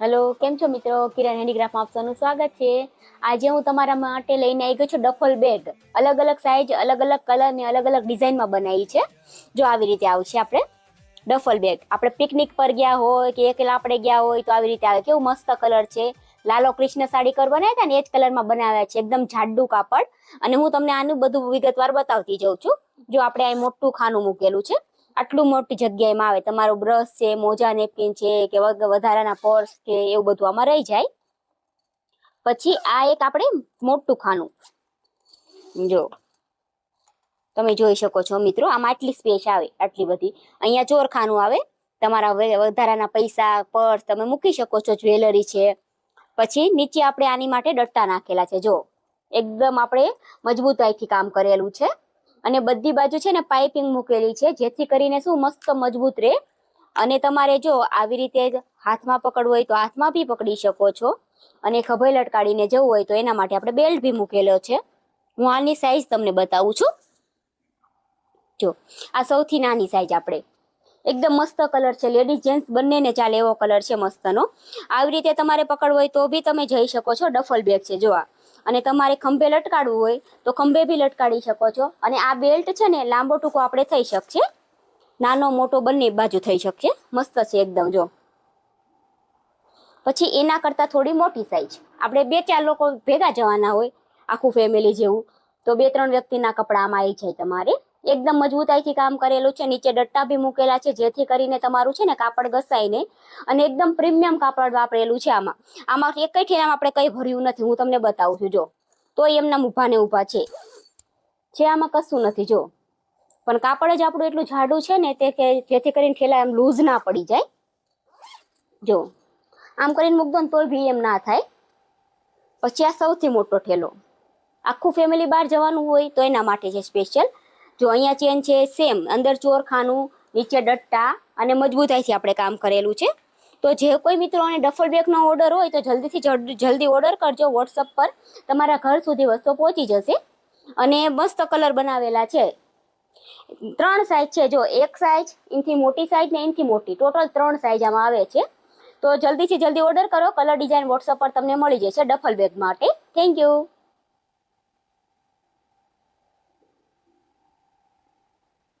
Hello, કેમ છો મિત્રો? કિરણ હેન્ડીક્રાફ્ટમાં આપ સૌનું સ્વાગત છે. આજે હું તમારા માટે લઈને આવી ગઈ છું ડફલ બેગ. અલગ અલગ સાઇઝ, અલગ અલગ કલર ને અલગ અલગ ડિઝાઇનમાં બનાવી છે. જો આવી રીતે આવશે આપણે ડફલ બેગ. આપણે પિકનિક પર ગયા હોય કે એકલા આપણે ગયા હોય તો આવી રીતે આવે. કેવું મસ્ત કલર છે. લાલો કૃષ્ણ સાડી કલર બનાવ્યા હતા ને એ જ કલરમાં બનાવ્યા છે. એકદમ જાડું કાપડ. અને હું તમને આનું બધું વિગતવાર બતાવતી જાઉં છું. જો આપણે આ મોટું ખાનું મૂકેલું છે. આટલું મોટી જગ્યાએમાં આવે. તમારું બ્રશ છે, મોજા નેપકિન છે કે વધારાના પર્સ કે એવું બધું આમાં રહી જાય. પછી આ એક આપણે મોટું ખાનું, જો તમે જોઈ શકો છો મિત્રો, આમાં આટલી સ્પેસ આવે, આટલી બધી. અહીંયા ચોરખાનું આવે, તમારા વધારાના પૈસા, પર્સ તમે મૂકી શકો છો, જ્વેલરી છે. પછી નીચે આપણે આની માટે ડટ્ટા નાખેલા છે. જો એકદમ આપણે મજબૂતાઈથી કામ કરેલું છે. અને બધી બાજુ છે ને પાઇપિંગ મૂકેલી છે, જેથી કરીને શું મસ્ત મજબૂત રહે. અને તમારે જો આવી રીતે હાથમાં પકડવું હોય તો હાથમાં બી પકડી શકો છો. અને ખભે લટકાડીને જવું હોય તો એના માટે આપણે બેલ્ટ બી મૂકેલો છે. હું આની સાઈઝ તમને બતાવું છું. જો આ સૌથી નાની સાઈઝ આપણે, એકદમ મસ્ત કલર છે. લેડીઝ જેન્ટ્સ બંનેને ચાલે એવો કલર છે મસ્તનો. આવી રીતે તમારે પકડવું હોય તો બી તમે જઈ શકો છો. ડફલ બેગ છે જો આ. અને તમારે ખંભે લટકાડવું હોય તો ખંભે બી લટકાડી શકો છો. અને આ બેલ્ટ છે ને લાંબો ટૂંકો આપણે થઈ શકશે, નાનો મોટો બંને બાજુ થઈ શકશે. મસ્ત છે એકદમ. જો પછી એના કરતા થોડી મોટી સાઈઝ, આપણે 2-4 લોકો ભેગા જવાના હોય, આખું ફેમિલી જેવું, તો 2-3 વ્યક્તિના કપડા આમાં આવી જાય તમારે. એકદમ મજબૂતાઈથી કામ કરેલું છે. નીચે ડટ્ટા બી મૂકેલા છે, જેથી કરીને તમારું છે ને કાપડ ઘસાય નહીં. અને એકદમ પ્રીમિયમ કાપડ વાપરેલું છે આમાં. આમાં એક ઠેલામાં આપણે કંઈ ભર્યું નથી. હું તમને બતાવું છું. જો તો એમના ઊભા ને ઊભા છે આમાં કશું નથી. જો પણ કાપડ જ આપણું એટલું જાડું છે ને તે જેથી કરીને ઠેલા એમ લૂઝ ના પડી જાય. જો આમ કરીને મૂક દો ને તોય બી એમ ના થાય. પછી આ સૌથી મોટો ઠેલો, આખું ફેમિલી બહાર જવાનું હોય તો એના માટે છે સ્પેશિયલ. જો અહીંયા ચેન છે સેમ, અંદર ચોરખાનું, નીચે ડટ્ટા અને મજબૂતાઈથી આપણે કામ કરેલું છે. તો જે કોઈ મિત્રોને ડફલ બેગનો ઓર્ડર હોય તો જલ્દીથી જલ્દી ઓર્ડર કરજો વોટ્સઅપ પર. તમારા ઘર સુધી વસ્તુ પહોંચી જશે. અને મસ્ત કલર બનાવેલા છે. 3 સાઈઝ છે. જો એક સાઈઝ, એનથી મોટી સાઈઝ ને એનથી મોટી, ટોટલ 3 સાઈઝ આમાં આવે છે. તો જલ્દીથી જલ્દી ઓર્ડર કરો. કલર ડિઝાઇન વોટ્સઅપ પર તમને મળી જશે ડફલ બેગ માટે. Thank you.